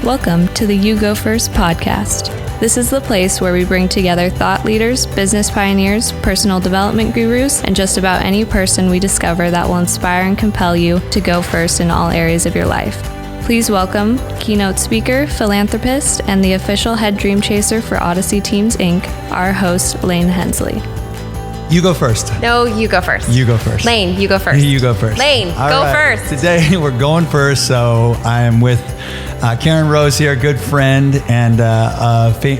Welcome to the You Go First podcast. This is the place where we bring together thought leaders, business pioneers, personal development gurus, and just about any person we discover that will inspire and compel you to go first in all areas of your life. Please welcome keynote speaker, philanthropist, and the official head dream chaser for Odyssey Teams, Inc., our host, Lane Hensley. You go first. No, you go first. You go first. Lane, you go first. You go first. Lane, go first. Today we're going first. So I'm with Karen Rose here, a good friend and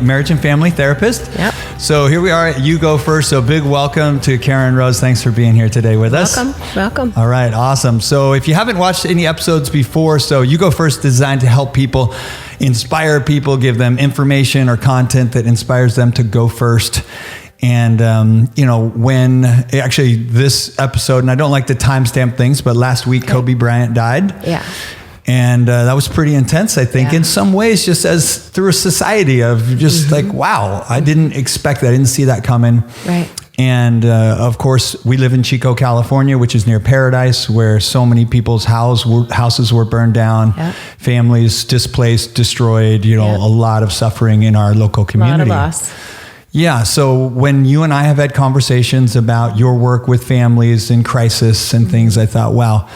marriage and family therapist. Yep. So here we are at You Go First. So big welcome to Karen Rose. Thanks for being here today with us. Welcome. All right, awesome. So if you haven't watched any episodes before, so You Go First is designed to help people, inspire people, give them information or content that inspires them to go first. And, when actually this episode, and I don't like to timestamp things, but last week Kobe Bryant died. Yeah. And that was pretty intense, I think, in some ways, just as through a society of just like, wow, I didn't expect that. I didn't see that coming. Right. And of course, we live in Chico, California, which is near Paradise, where so many people's houses were burned down, families displaced, destroyed, a lot of suffering in our local community. A lot of loss. Yeah. So when you and I have had conversations about your work with families in crisis and things, I thought, wow,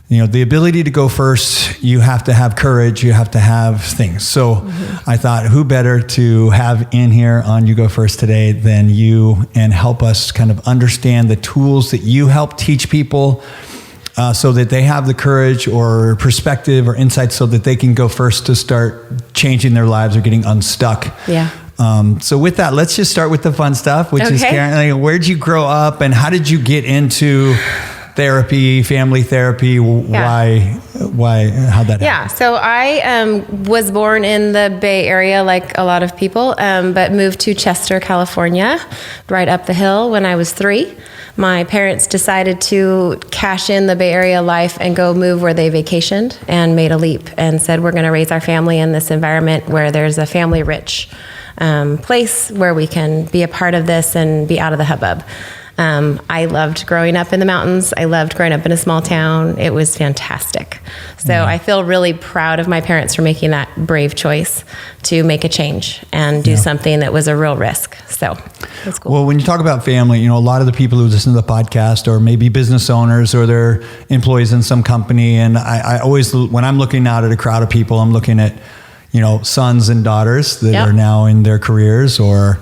the ability to go first, you have to have courage, you have to have things. So I thought, who better to have in here on You Go First today than you, and help us kind of understand the tools that you help teach people so that they have the courage or perspective or insight so that they can go first to start changing their lives or getting unstuck. Yeah. So with that, let's just start with the fun stuff, which is, Karen, where'd you grow up and how did you get into therapy, family therapy? Why, how'd that happen? Yeah. So I was born in the Bay Area, like a lot of people, but moved to Chester, California, right up the hill when I was 3. My parents decided to cash in the Bay Area life and go move where they vacationed, and made a leap and said, we're going to raise our family in this environment where there's a family rich place where we can be a part of this and be out of the hubbub. I loved growing up in the mountains. I loved growing up in a small town. It was fantastic. So I feel really proud of my parents for making that brave choice to make a change and do something that was a real risk. So that's cool. Well, when you talk about family, a lot of the people who listen to the podcast are maybe business owners or they're employees in some company. And I always, when I'm looking out at a crowd of people, I'm looking at sons and daughters that are now in their careers, or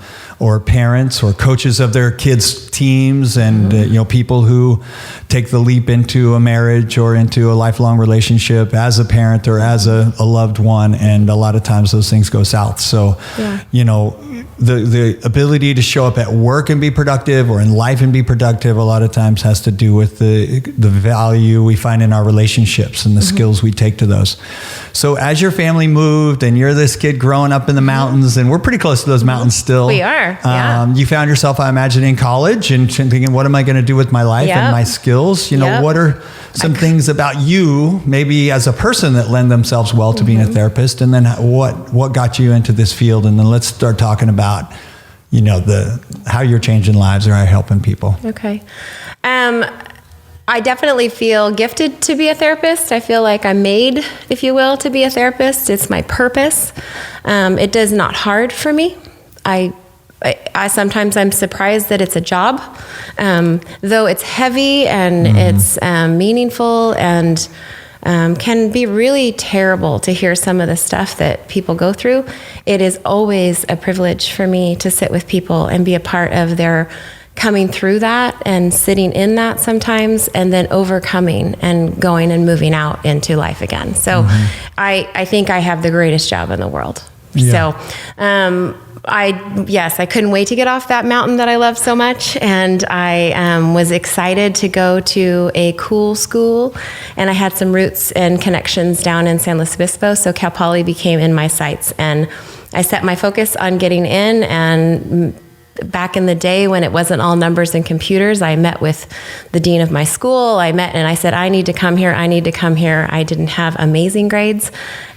parents or coaches of their kids' teams, and people who take the leap into a marriage or into a lifelong relationship as a parent or as a loved one, and a lot of times those things go south. So, the ability to show up at work and be productive, or in life and be productive, a lot of times has to do with the value we find in our relationships and the skills we take to those. So as your family moved and you're this kid growing up in the mountains, and we're pretty close to those mountains still. We are. You found yourself, I imagine, in college and thinking, what am I going to do with my life and my skills? What are some things about you, maybe as a person, that lend themselves well to being a therapist? And then what got you into this field? And then let's start talking about, how you're changing lives or how you're helping people. Okay. I definitely feel gifted to be a therapist. I feel like I'm made, if you will, to be a therapist. It's my purpose. It is not hard for me. I sometimes I'm surprised that it's a job, though it's heavy and it's meaningful, and can be really terrible to hear some of the stuff that people go through. It is always a privilege for me to sit with people and be a part of their coming through that and sitting in that sometimes, and then overcoming and going and moving out into life again. So I think I have the greatest job in the world. So I couldn't wait to get off that mountain that I love so much. And I was excited to go to a cool school, and I had some roots and connections down in San Luis Obispo. So Cal Poly became in my sights, and I set my focus on getting in and back in the day when it wasn't all numbers and computers, I met with the dean of my school. I said, I need to come here. I didn't have amazing grades,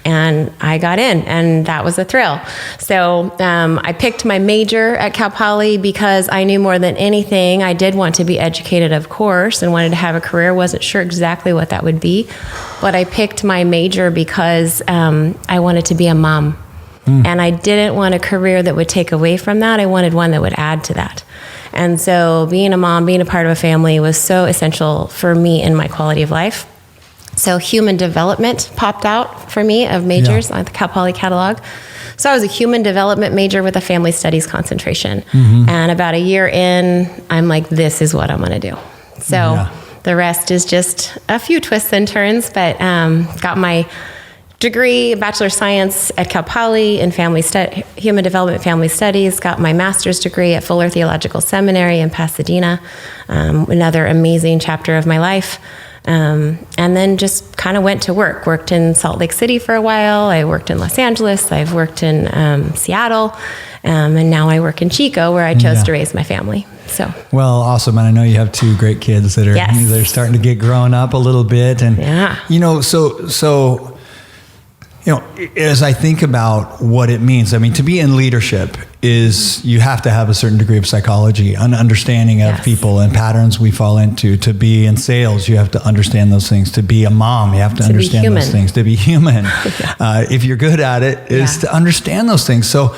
and I got in, and that was a thrill. So I picked my major at Cal Poly because I knew more than anything I did want to be educated, of course, and wanted to have a career. Wasn't sure exactly what that would be, but I picked my major because I wanted to be a mom. And I didn't want a career that would take away from that. I wanted one that would add to that. And so being a mom, being a part of a family was so essential for me in my quality of life. So human development popped out for me of majors on the Cal Poly catalog. So I was a human development major with a family studies concentration. And about a year in, I'm like, this is what I'm going to do. So the rest is just a few twists and turns, but got my degree, Bachelor of Science at Cal Poly in Human Development Family Studies, got my master's degree at Fuller Theological Seminary in Pasadena, another amazing chapter of my life. And then just kind of went to work. Worked in Salt Lake City for a while. I worked in Los Angeles. I've worked in Seattle. And now I work in Chico, where I chose to raise my family. So well, awesome. And I know you have 2 great kids that are they're starting to get grown up a little bit. And, so as I think about what it means, I mean, to be in leadership is you have to have a certain degree of psychology, an understanding of people and patterns we fall into. To be in sales, you have to understand those things. To be a mom, you have to understand those things. To be human, if you're good at it, is to understand those things. So,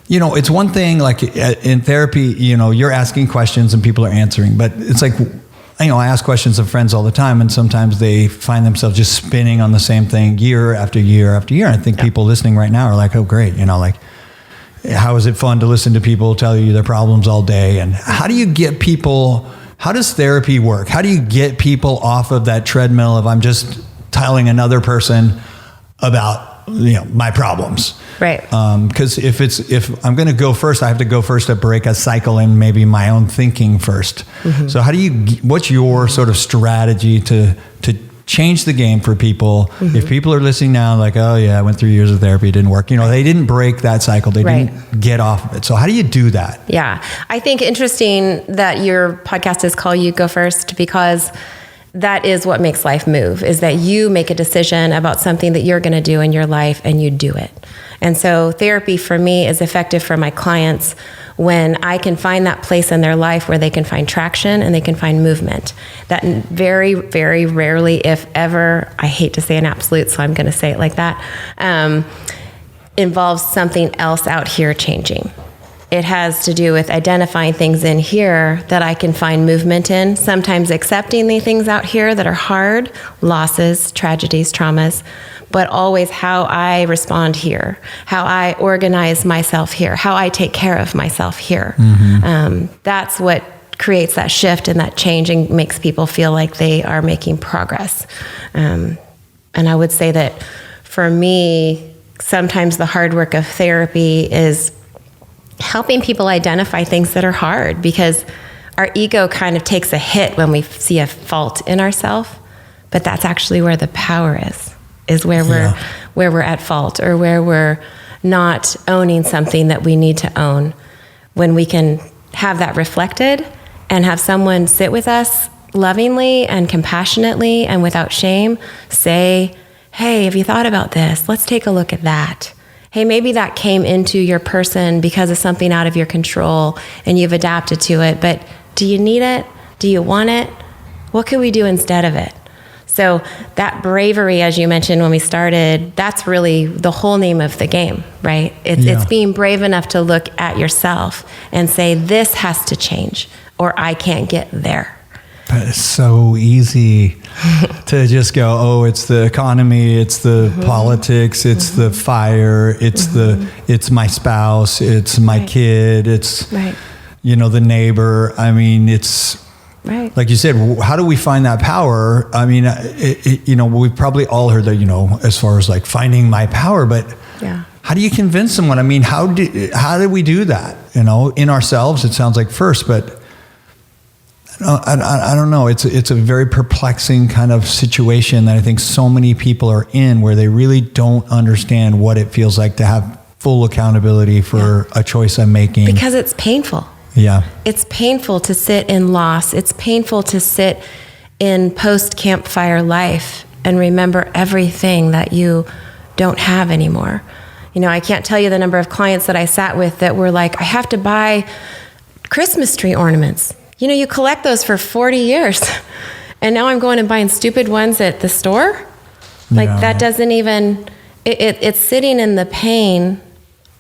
it's one thing like in therapy, you're asking questions and people are answering, but it's like, I ask questions of friends all the time, and sometimes they find themselves just spinning on the same thing year after year after year. I think people listening right now are like, oh, great. Like, how is it fun to listen to people tell you their problems all day? And how does therapy work? How do you get people off of that treadmill of I'm just telling another person about my problems? Right. Because if I'm going to go first, I have to go first to break a cycle in maybe my own thinking first. So what's your sort of strategy to change the game for people? If people are listening now, like, oh yeah, I went through years of therapy, it didn't work. They didn't break that cycle. They didn't get off of it. So how do you do that? Yeah. I think interesting that your podcast is called You Go First, because that is what makes life move, is that you make a decision about something that you're going to do in your life and you do it. And so therapy for me is effective for my clients when I can find that place in their life where they can find traction and they can find movement. That very, very rarely, if ever, I hate to say an absolute, so I'm going to say it like that, involves something else out here changing. It has to do with identifying things in here that I can find movement in, sometimes accepting the things out here that are hard, losses, tragedies, traumas, but always how I respond here, how I organize myself here, how I take care of myself here. That's what creates that shift and that change and makes people feel like they are making progress. And I would say that for me, sometimes the hard work of therapy is helping people identify things that are hard, because our ego kind of takes a hit when we see a fault in ourselves, but that's actually where the power is where we're at fault, or where we're not owning something that we need to own. When we can have that reflected and have someone sit with us lovingly and compassionately and without shame, say, hey, have you thought about this? Let's take a look at that. Hey, maybe that came into your person because of something out of your control and you've adapted to it, but do you need it? Do you want it? What can we do instead of it? So that bravery, as you mentioned when we started, that's really the whole name of the game, right? It's being brave enough to look at yourself and say, this has to change, or I can't get there. But it's so easy to just go, oh, it's the economy, it's the politics, it's the fire, it's my spouse, it's my kid, it's the neighbor. I mean, it's like you said, how do we find that power? I mean, we've probably all heard that, as far as like finding my power, but how do you convince someone? I mean, how do we do that? In ourselves, it sounds like first, but I don't know. It's a very perplexing kind of situation that I think so many people are in, where they really don't understand what it feels like to have full accountability for a choice I'm making. Because it's painful. Yeah. It's painful to sit in loss. It's painful to sit in post-campfire life and remember everything that you don't have anymore. You know, I can't tell you the number of clients that I sat with that were like, I have to buy Christmas tree ornaments. You know, you collect those for 40 years. And now I'm going and buying stupid ones at the store. Like that doesn't even, it's sitting in the pain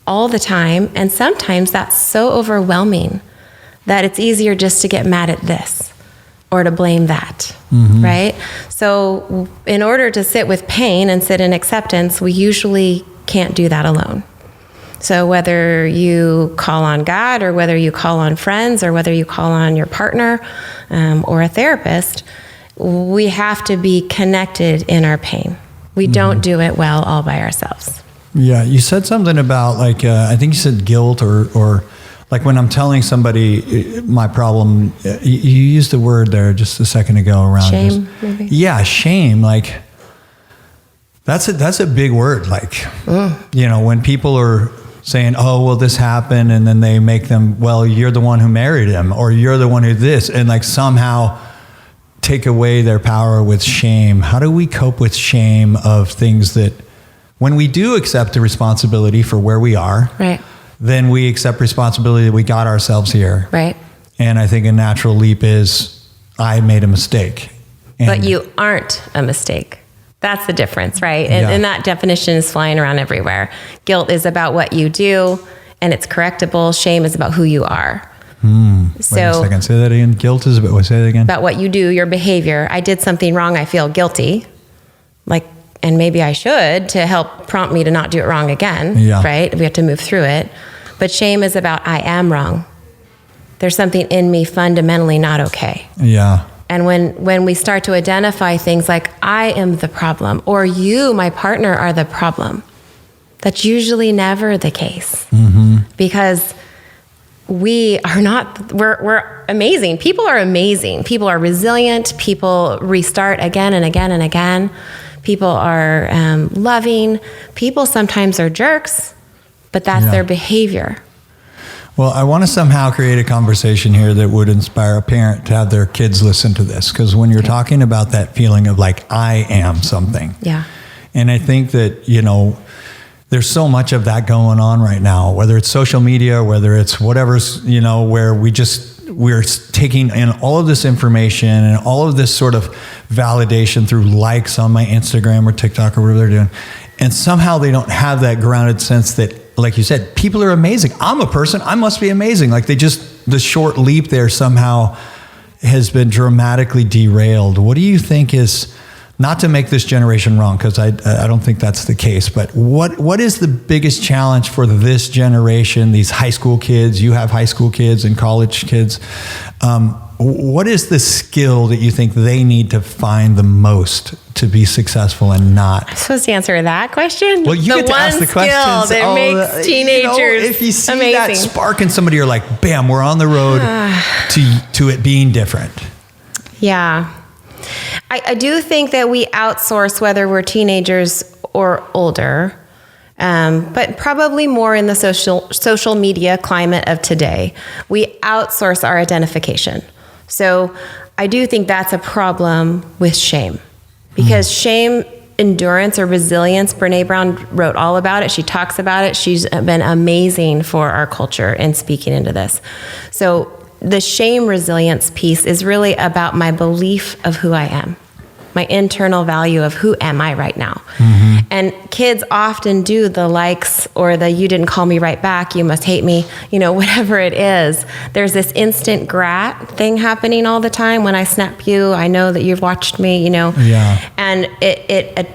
all the time. And sometimes that's so overwhelming that it's easier just to get mad at this or to blame that, right? So in order to sit with pain and sit in acceptance, we usually can't do that alone. So whether you call on God or whether you call on friends or whether you call on your partner or a therapist, we have to be connected in our pain. We don't do it well all by ourselves. Yeah, you said something about like, I think you said guilt or like when I'm telling somebody my problem, you used the word there just a second ago around shame, maybe? Yeah, shame. Like that's a big word. Like, you know, when people are saying, oh, well, this happened, and then they make them, well, you're the one who married him, or you're the one who this, and like somehow take away their power with shame. How do we cope with shame of things that when we do accept the responsibility for where we are, right, then we accept responsibility that we got ourselves here. Right. And I think a natural leap is I made a mistake. But you aren't a mistake. That's the difference, right? And that definition is flying around everywhere. Guilt is about what you do and it's correctable. Shame is about who you are. Wait a second, say that again. Guilt is about, say that again. About what you do, your behavior. I did something wrong, I feel guilty. Like, and maybe I should to help prompt me to not do it wrong again, right? We have to move through it. But shame is about I am wrong. There's something in me fundamentally not okay. Yeah. And when we start to identify things like I am the problem or you, my partner, are the problem, that's usually never the case because we are not, we're amazing. People are amazing. People are resilient. People restart again and again and again. People are loving. People sometimes are jerks, but that's their behavior. Well, I want to somehow create a conversation here that would inspire a parent to have their kids listen to this. Because when you're talking about that feeling of like, I am something. Yeah. And I think that, you know, there's so much of that going on right now, whether it's social media, whether it's whatever's, you know, where we're taking in all of this information and all of this sort of validation through likes on my Instagram or TikTok or whatever they're doing. And somehow they don't have that grounded sense that, like you said, people are amazing. I'm a person. I must be amazing. Like the short leap there somehow has been dramatically derailed. What do you think is, not to make this generation wrong, because I don't think that's the case, but what is the biggest challenge for this generation, these high school kids? You have high school kids and college kids. What is the skill that you think they need to find the most to be successful and not? I'm supposed to anser that question? Well, you get to ask the questions. That makes teenagers if you see amazing. that spark in somebody, you're like, bam, we're on the road to it being different. Yeah. I do think that we outsource, whether we're teenagers or older, but probably more in the social media climate of today. We outsource our identification. So I do think that's a problem with shame, because shame, endurance, or resilience, Brene Brown wrote all about it. She talks about it. She's been amazing for our culture in speaking into this. So the shame resilience piece is really about my belief of who I am, my internal value of who am I right now. And kids often do the likes or the you didn't call me right back, you must hate me, you know, whatever it is. There's this instant grat thing happening all the time. When I snap you, I know that you've watched me, you know. Yeah. And it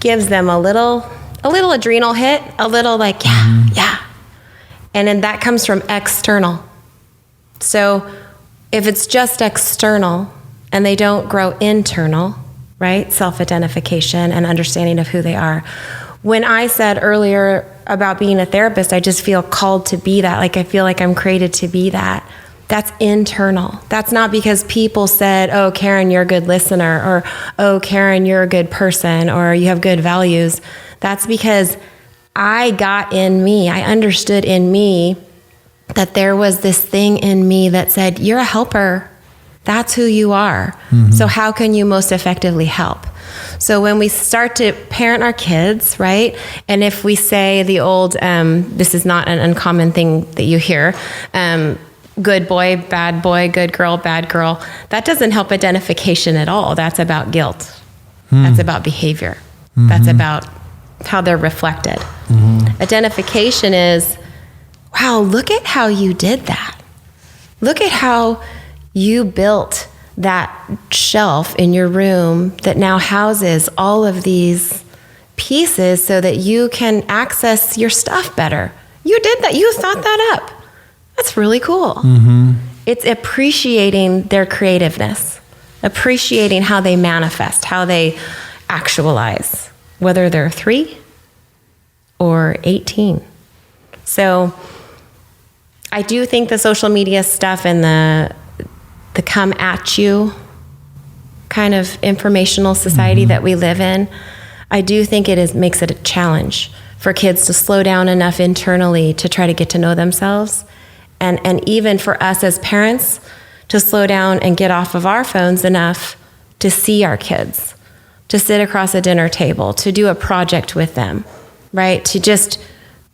gives them a little adrenal hit, a little like, yeah. And then that comes from external. So if it's just external and they don't grow internal, right? Self-identification and understanding of who they are. When I said earlier about being a therapist, I just feel called to be that. Like I feel like I'm created to be that. That's internal. That's not because people said, oh, Karen, you're a good listener, or oh, Karen, you're a good person, or you have good values. That's because I got in me. I understood in me that there was this thing in me that said, you're a helper. That's who you are. So how can you most effectively help? So when we start to parent our kids, right? And if we say the old, this is not an uncommon thing that you hear, good boy, good girl, bad girl, that doesn't help identification at all. That's about guilt. That's about behavior. That's about how they're reflected. Identification is, wow, look at how you did that. Look at how you built that shelf in your room that now houses all of these pieces so that you can access your stuff better. You did that. You thought that up. That's really cool. It's appreciating their creativeness, appreciating how they manifest, how they actualize, whether they're 3 or 18. So I do think the social media stuff and the come at you kind of informational society that we live in, I do think makes it a challenge for kids to slow down enough internally to try to get to know themselves. And even for us as parents to slow down and get off of our phones enough to see our kids, to sit across a dinner table, to do a project with them, right? To just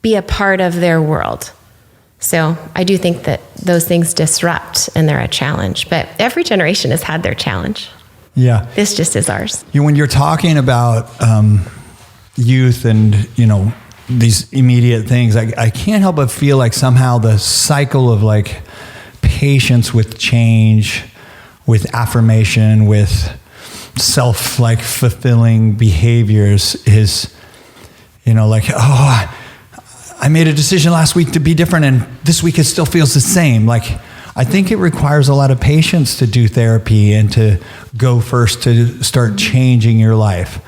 be a part of their world. So I do think that those things disrupt and they're a challenge, but every generation has had their challenge. Yeah. This just is ours. When you're talking about youth and, these immediate things, I can't help but feel like somehow the cycle of like patience with change, with affirmation, with fulfilling behaviors is, I made a decision last week to be different and this week it still feels the same. Like, I think it requires a lot of patience to do therapy and to go first to start changing your life.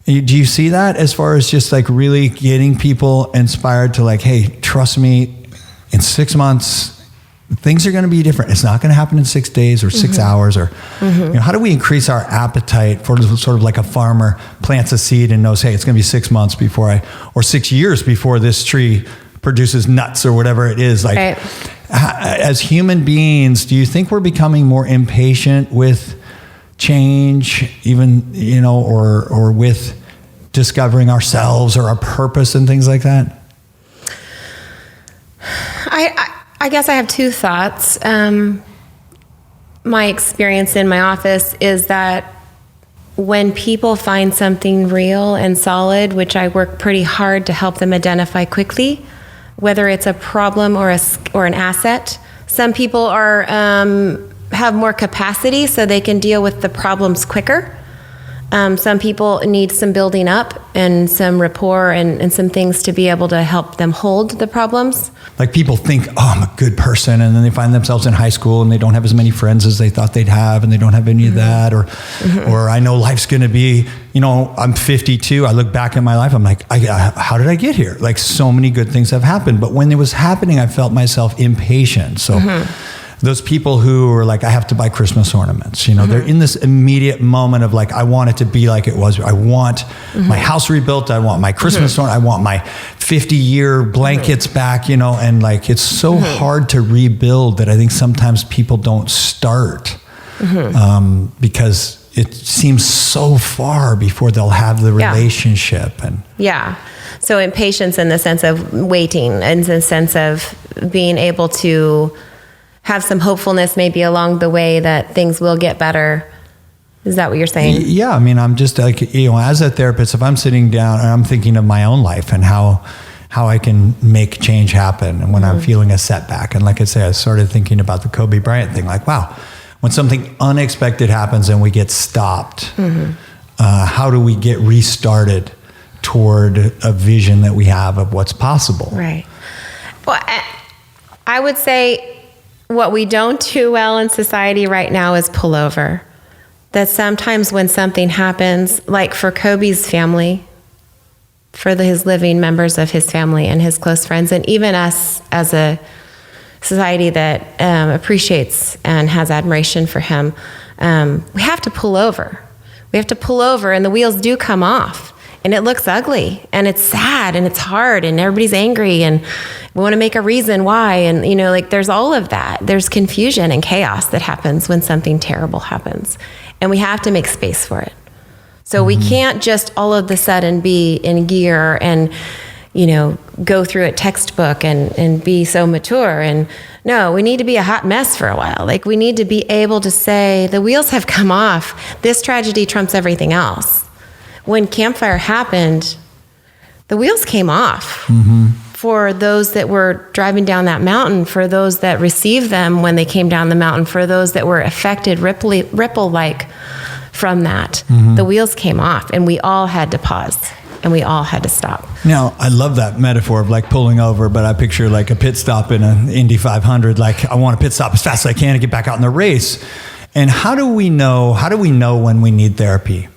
Do you see that as far as just like really getting people inspired to like, hey, trust me, in 6 months, things are going to be different. It's not going to happen in 6 days or 6 hours or, how do we increase our appetite for sort of like a farmer plants a seed and knows, hey, it's going to be 6 months or 6 years before this tree produces nuts or whatever it is. Like, right. As human beings, do you think we're becoming more impatient with change, even, or with discovering ourselves or our purpose and things like that? I guess I have 2 thoughts. My experience in my office is that when people find something real and solid, which I work pretty hard to help them identify quickly, whether it's a problem or an asset. Some people have more capacity so they can deal with the problems quicker. Some people need some building up and some rapport and some things to be able to help them hold the problems. Like people think, I'm a good person, and then they find themselves in high school and they don't have as many friends as they thought they'd have, and they don't have any of that, or I know life's going to be, I'm 52. I look back at my life. I'm like, how did I get here? Like, so many good things have happened, but when it was happening, I felt myself impatient. So. Those people who are like, I have to buy Christmas ornaments, they're in this immediate moment of like, I want it to be like it was. I want my house rebuilt. I want my Christmas ornament. I want my 50-year blankets back, and like, it's so hard to rebuild that I think sometimes people don't start because it seems so far before they'll have the relationship. So impatience in the sense of waiting, in the sense of being able to have some hopefulness maybe along the way that things will get better. Is that what you're saying? Yeah. I mean, I'm just like, as a therapist, if I'm sitting down and I'm thinking of my own life and how I can make change happen, and when I'm feeling a setback, and like I say, I started thinking about the Kobe Bryant thing, like, wow, when something unexpected happens and we get stopped, how do we get restarted toward a vision that we have of what's possible? Right. Well, I would say, what we don't do well in society right now is pull over. That sometimes when something happens, like for Kobe's family, for his living members of his family and his close friends, and even us as a society that appreciates and has admiration for him, we have to pull over. We have to pull over, and the wheels do come off. and it looks ugly and it's sad and it's hard and everybody's angry and we want to make a reason why. And, you know, like there's all of that. There's confusion and chaos that happens when something terrible happens. And we have to make space for it. So we can't just all of a sudden be in gear and, you know, go through a textbook and be so mature. And no, we need to be a hot mess for a while. Like we need to be able to say, the wheels have come off. This tragedy trumps everything else. When Campfire happened, the wheels came off for those that were driving down that mountain, for those that received them when they came down the mountain, for those that were affected ripple-like from that. The wheels came off and we all had to pause. And we all had to stop. Now, I love that metaphor of like pulling over, but I picture like a pit stop in an Indy 500. Like I want to pit stop as fast as I can to get back out in the race. And how do we know when we need therapy?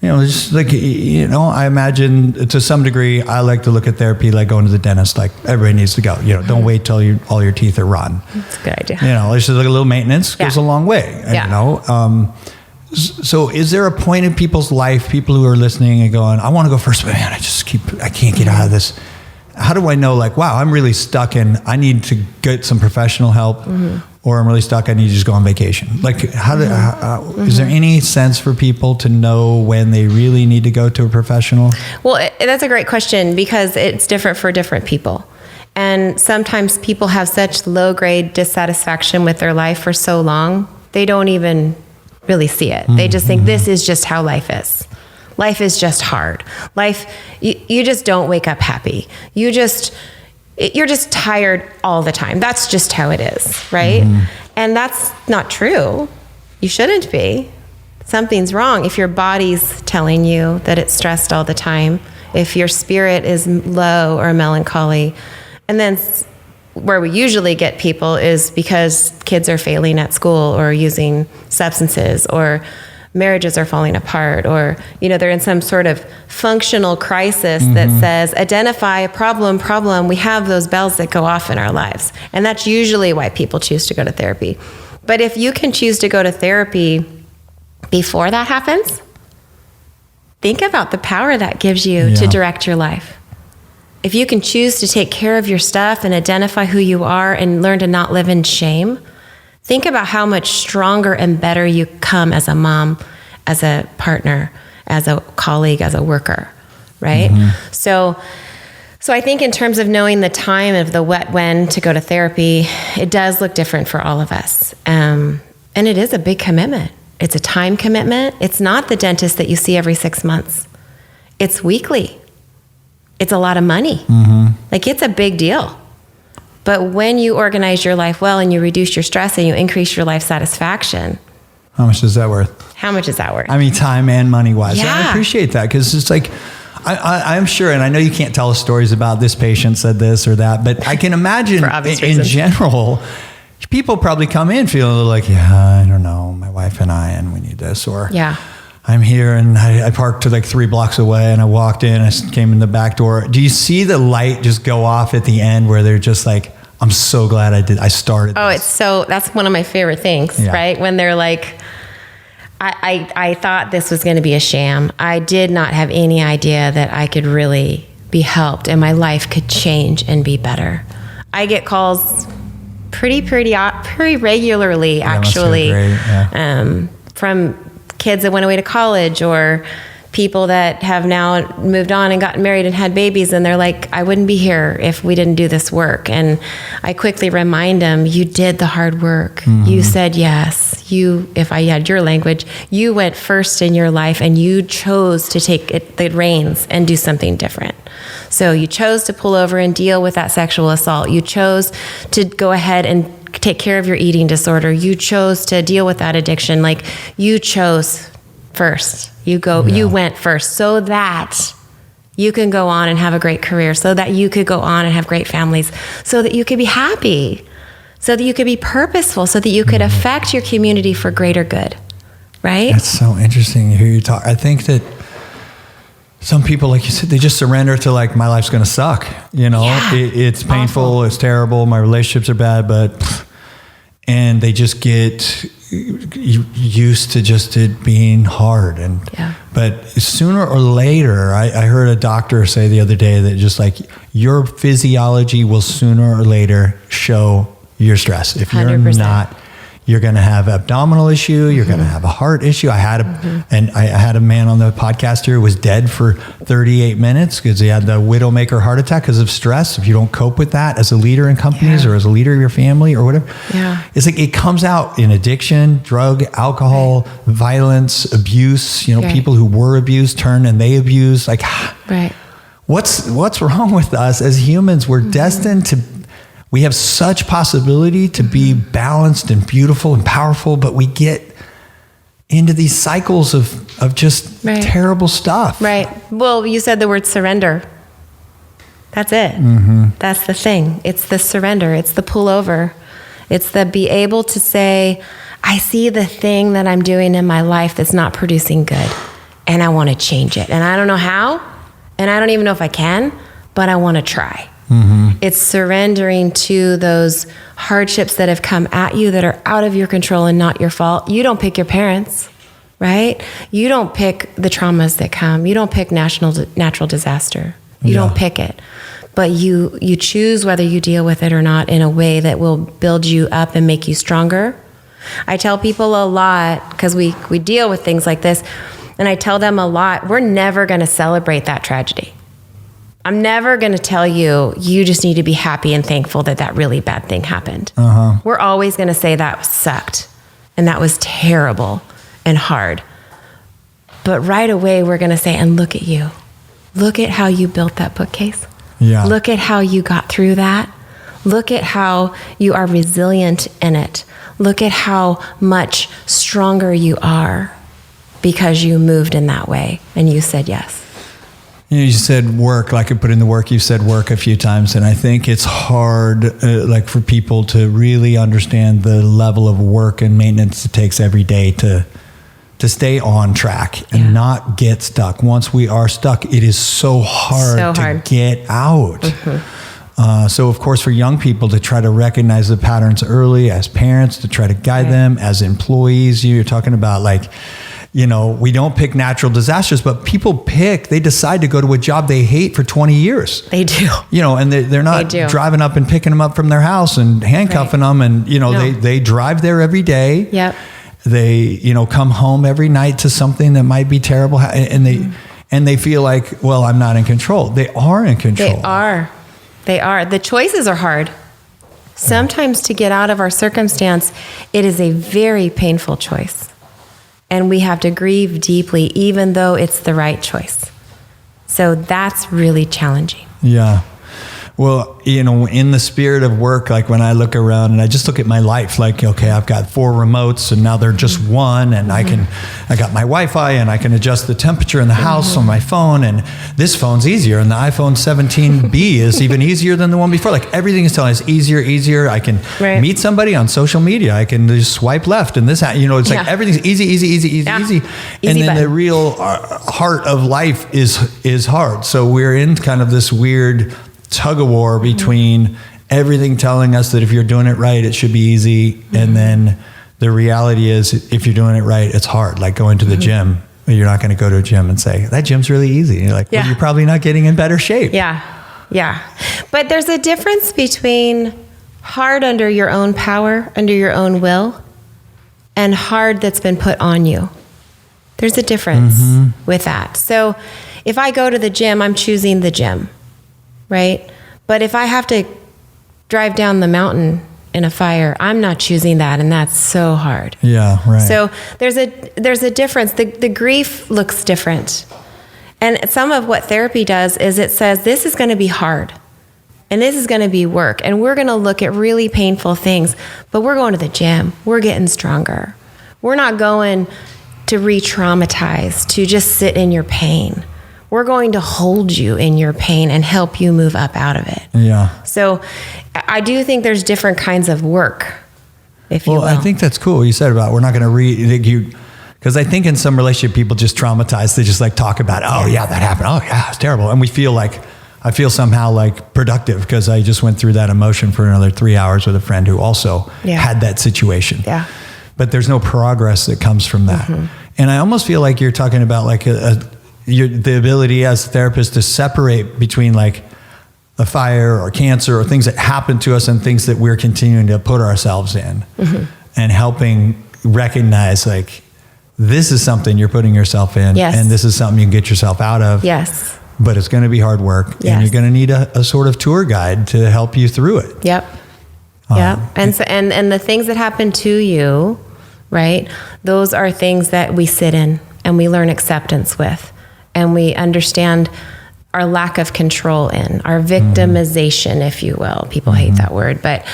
You know, just like, you know, I imagine to some degree, I like to look at therapy like going to the dentist. Like everybody needs to go. You know, don't wait till all your teeth are rotten. That's a good idea. You know, it's just like a little maintenance goes a long way. You know, so is there a point in people's life, people who are listening and going, I want to go first, but man, I can't get out of this. How do I know, like, wow, I'm really stuck and I need to get some professional help, or I'm really stuck, I need to just go on vacation? Like, is there any sense for people to know when they really need to go to a professional? Well, that's a great question because it's different for different people. And sometimes people have such low-grade dissatisfaction with their life for so long, they don't even really see it. They just think this is just how life is. Life is just hard. Life, you just don't wake up happy. You're just tired all the time. That's just how it is, right? And that's not true. You shouldn't be. Something's wrong if your body's telling you that it's stressed all the time, if your spirit is low or melancholy. And then where we usually get people is because kids are failing at school or using substances or marriages are falling apart or, you know, they're in some sort of functional crisis that says, identify a problem. We have those bells that go off in our lives. And that's usually why people choose to go to therapy. But if you can choose to go to therapy before that happens, think about the power that gives you to direct your life. If you can choose to take care of your stuff and identify who you are and learn to not live in shame, think about how much stronger and better you come as a mom, as a partner, as a colleague, as a worker, right? So I think in terms of knowing the time of the when to go to therapy, it does look different for all of us. And it is a big commitment. It's a time commitment. It's not the dentist that you see every 6 months. It's weekly. It's a lot of money. Like it's a big deal. But when you organize your life well and you reduce your stress and you increase your life satisfaction. How much is that worth? How much is that worth? I mean, time and money wise. Yeah. I appreciate that because it's like, I'm sure, and I know you can't tell us stories about this patient said this or that, but I can imagine in general, people probably come in feeling a little like, I don't know, my wife and I, and we need this, or I'm here and I parked to like 3 blocks away and I walked in, I came in the back door. Do you see the light just go off at the end where they're just like, I'm so glad I started this. That's one of my favorite things, right? When they're like, I thought this was going to be a sham. I did not have any idea that I could really be helped and my life could change and be better. I get calls pretty regularly, actually, from kids that went away to college or people that have now moved on and gotten married and had babies, and they're like, I wouldn't be here if we didn't do this work. And I quickly remind them, you did the hard work. You said yes. If I had your language, you went first in your life and you chose to take the reins and do something different. So you chose to pull over and deal with that sexual assault. You chose to go ahead and take care of your eating disorder. You chose to deal with that addiction. Like you chose first. You went first so that you can go on and have a great career, so that you could go on and have great families, so that you could be happy, so that you could be purposeful, so that you could affect your community for greater good, right? That's so interesting to hear you talk. I think that some people, like you said, they just surrender to like, my life's going to suck. You know, it's painful. Awful. It's terrible. My relationships are bad, but and they just get used to just it being hard. And but sooner or later, I heard a doctor say the other day that just like your physiology will sooner or later show your stress. If you're 100%. not, you're going to have abdominal issue. You're going to have a heart issue. I had a man on the podcast here who was dead for 38 minutes because he had the widowmaker heart attack because of stress. If you don't cope with that as a leader in companies or as a leader of your family or whatever, it's like it comes out in addiction, drug, alcohol, violence, abuse. You know, people who were abused turn and they abuse. Like, what's wrong with us as humans? We're destined to. We have such possibility to be balanced and beautiful and powerful, but we get into these cycles of just terrible stuff. Right. Well, you said the word surrender. That's it. That's the thing. It's the surrender. It's the pull over. It's the be able to say, I see the thing that I'm doing in my life that's not producing good, and I want to change it. And I don't know how, and I don't even know if I can, but I want to try. It's surrendering to those hardships that have come at you that are out of your control and not your fault. You don't pick your parents, right? You don't pick the traumas that come. You don't pick natural disaster. You don't pick it. But you choose whether you deal with it or not in a way that will build you up and make you stronger. I tell people a lot, because we deal with things like this, and I tell them a lot, we're never going to celebrate that tragedy. I'm never going to tell you, you just need to be happy and thankful that that really bad thing happened. We're always going to say that sucked and that was terrible and hard. But right away, we're going to say, and look at you. Look at how you built that bookcase. Look at how you got through that. Look at how you are resilient in it. Look at how much stronger you are because you moved in that way and you said yes. You said work, like I put in the work, you said work a few times. And I think it's hard, like for people to really understand the level of work and maintenance it takes every day to stay on track and not get stuck. Once we are stuck, it is so hard to get out. So of course, for young people to try to recognize the patterns early as parents, to try to guide them as employees, you're talking about like, you know, we don't pick natural disasters, but people they decide to go to a job they hate for 20 years. They do. You know, and they're not driving up and picking them up from their house and handcuffing them. And, you know, they drive there every day. They, you know, come home every night to something that might be terrible. And they feel like, well, I'm not in control. They are in control. They are. The choices are hard. Sometimes to get out of our circumstance, it is a very painful choice. And we have to grieve deeply, even though it's the right choice. So that's really challenging. Yeah. Well, you know, in the spirit of work, like when I look around and I just look at my life, like, okay, I've got 4 remotes and now they're just one, and I got my Wi-Fi and I can adjust the temperature in the house on my phone, and this phone's easier, and the iPhone 17B is even easier than the one before. Like everything is telling us easier. I can meet somebody on social media. I can just swipe left and this, you know, it's like everything's easy. And then the real heart of life is hard. So we're in kind of this weird tug of war between everything telling us that if you're doing it right, it should be easy. And then the reality is if you're doing it right, it's hard. Like going to the gym, you're not going to go to a gym and say, that gym's really easy. And you're like, well, you're probably not getting in better shape. Yeah. But there's a difference between hard under your own power, under your own will, and hard that's been put on you. There's a difference with that. So if I go to the gym, I'm choosing the gym. Right? But if I have to drive down the mountain in a fire, I'm not choosing that, and that's so hard. Yeah, right. So there's a difference. The grief looks different. And some of what therapy does is it says this is going to be hard. And this is going to be work. And we're going to look at really painful things, but we're going to the gym. We're getting stronger. We're not going to re-traumatize, to just sit in your pain. We're going to hold you in your pain and help you move up out of it. Yeah. So I do think there's different kinds of work, if you will. Well, I think that's cool. You said about we're not going to because I think in some relationship, people just traumatized. They just like talk about, oh yeah, that happened. Oh yeah, it's terrible. And we feel like, I feel somehow like productive because I just went through that emotion for another 3 hours with a friend who also had that situation. Yeah. But there's no progress that comes from that. And I almost feel like you're talking about like the ability as a therapist to separate between like a fire or cancer or things that happen to us and things that we're continuing to put ourselves in, and helping recognize like, this is something you're putting yourself in, and this is something you can get yourself out of. Yes. But it's going to be hard work, and you're going to need a sort of tour guide to help you through it. Yep. And the things that happen to you, right? Those are things that we sit in and we learn acceptance with, and we understand our lack of control in, our victimization, if you will. People hate that word, but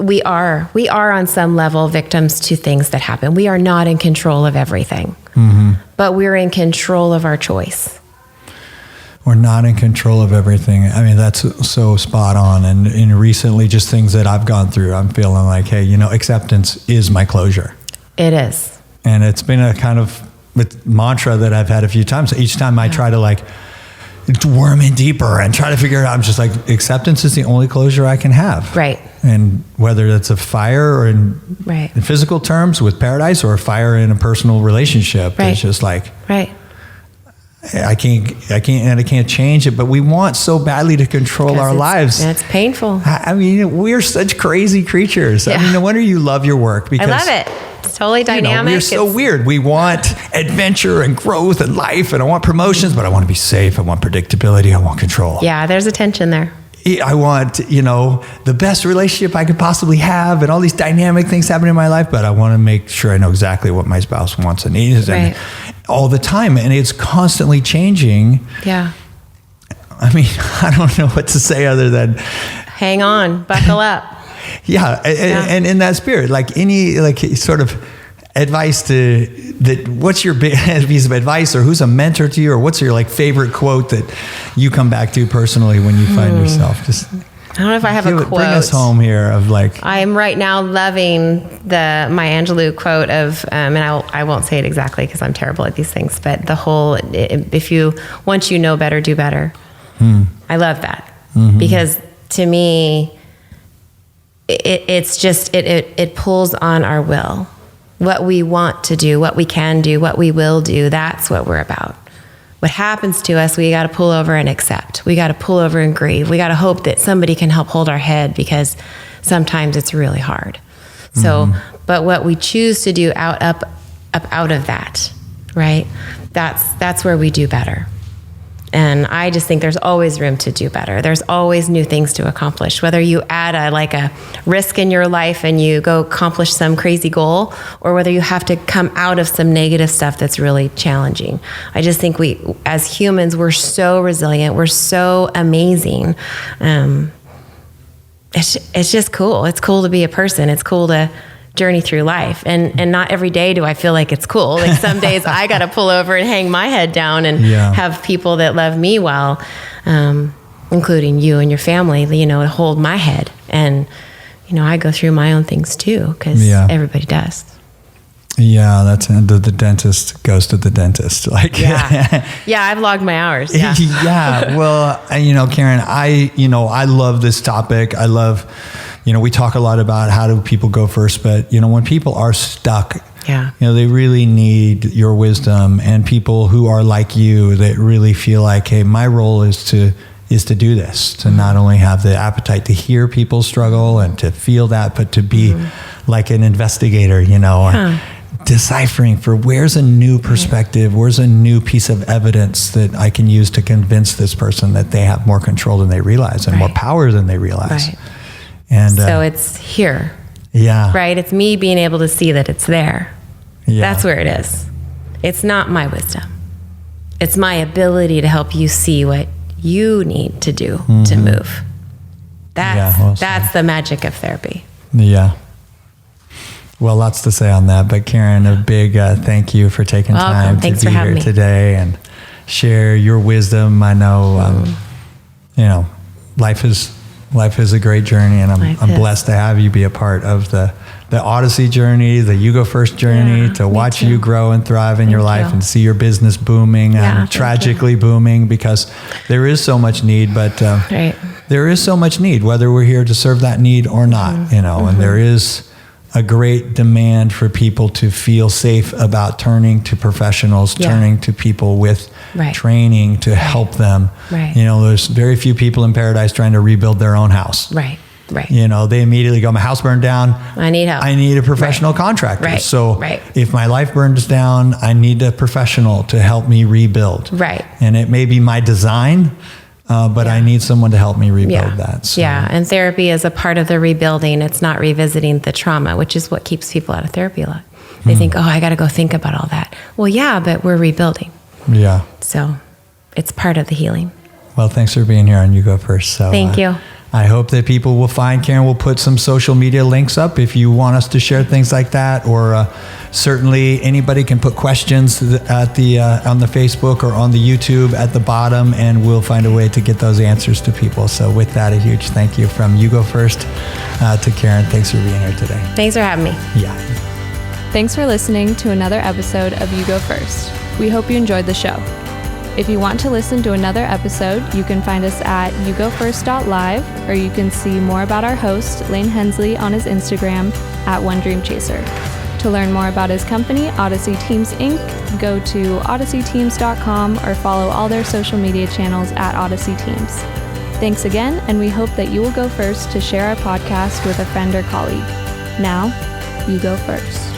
we are on some level victims to things that happen. We are not in control of everything, but we're in control of our choice. We're not in control of everything. I mean, that's so spot on. And recently, just things that I've gone through, I'm feeling like, hey, acceptance is my closure. It is. And it's been a kind of mantra that I've had a few times. Each time I try to like worm in deeper and try to figure it out, I'm just like, acceptance is the only closure I can have. Right. And whether that's a fire or in physical terms with paradise, or a fire in a personal relationship, it's just like, I can't change it, but we want so badly to control our lives. It's painful. I mean, we're such crazy creatures. I mean, no wonder you love your work, because I love it. It's totally dynamic. We're so weird. We want adventure and growth and life, and I want promotions, but I want to be safe. I want predictability. I want control. Yeah, there's a tension there. I want, the best relationship I could possibly have, and all these dynamic things happening in my life, but I want to make sure I know exactly what my spouse wants and needs, and all the time. And it's constantly changing. Yeah. I mean, I don't know what to say other than hang on, buckle up. And in that spirit, like any sort of advice what's your big piece of advice, or who's a mentor to you, or what's your favorite quote that you come back to personally when you find yourself? Just I don't know if I have a quote. Bring us home here of I'm right now loving the Maya Angelou quote of, and I won't say it exactly because I'm terrible at these things, but the whole, once you know better, do better. I love that because to me, it's just, it pulls on our will. What we want to do, what we can do, what we will do, that's what we're about. What happens to us, we got to pull over and accept. We got to pull over and grieve. We got to hope that somebody can help hold our head, because sometimes it's really hard. So, but what we choose to do out of that, right? That's where we do better. And I just think there's always room to do better. There's always new things to accomplish. Whether you add a risk in your life and you go accomplish some crazy goal, or whether you have to come out of some negative stuff that's really challenging. I just think we, as humans, we're so resilient. We're so amazing. It's just cool. It's cool to be a person. It's cool to journey through life, and not every day do I feel like it's cool. Like some days I got to pull over and hang my head down and have people that love me well, including you and your family, to hold my head. And I go through my own things too, because everybody does. Yeah, that's the dentist goes to the dentist. I've logged my hours. Yeah. Well, Karen, I love this topic. I love, we talk a lot about how do people go first, but when people are stuck, they really need your wisdom, and people who are like you that really feel like, hey, my role is to do this, to not only have the appetite to hear people struggle and to feel that, but to be like an investigator, deciphering for where's a new perspective, where's a new piece of evidence that I can use to convince this person that they have more control than they realize and more power than they realize. Right. And so it's here. Yeah. Right? It's me being able to see that it's there. Yeah. That's where it is. It's not my wisdom. It's my ability to help you see what you need to do to move. That's the magic of therapy. Yeah. Well, lots to say on that, but Karen, a big thank you for taking time to be here today and share your wisdom. I know, life is a great journey, and I'm blessed to have you be a part of the the Odyssey journey, the You Go First journey, to watch you grow and thrive in your life and see your business booming and tragically booming, because there is so much need, but there is so much need, whether we're here to serve that need or not, you know, and there is a great demand for people to feel safe about turning to professionals, turning to people with training to help them. You know, there's very few people in Paradise trying to rebuild their own house. You know, they immediately go, my house burned down. I need help. I need a professional contractor. So if my life burns down, I need a professional to help me rebuild. And it may be my design, but I need someone to help me rebuild that. So. And therapy is a part of the rebuilding. It's not revisiting the trauma, which is what keeps people out of therapy a lot. They think, oh, I got to go think about all that. Well, yeah, but we're rebuilding. So it's part of the healing. Well, thanks for being here on You Go First. So thank you. I hope that people will find Karen. We'll put some social media links up if you want us to share things like that, or certainly anybody can put questions at the on the Facebook or on the YouTube at the bottom, and we'll find a way to get those answers to people. So with that, a huge thank you from You Go First to Karen. Thanks for being here today. Thanks for having me. Thanks for listening to another episode of You Go First. We hope you enjoyed the show. If you want to listen to another episode, you can find us at yougofirst.live, or you can see more about our host, Lane Hensley, on his Instagram at One Dream Chaser. To learn more about his company, Odyssey Teams Inc., go to odysseyteams.com or follow all their social media channels at Odyssey Teams. Thanks again, and we hope that you will go first to share our podcast with a friend or colleague. Now, you go first.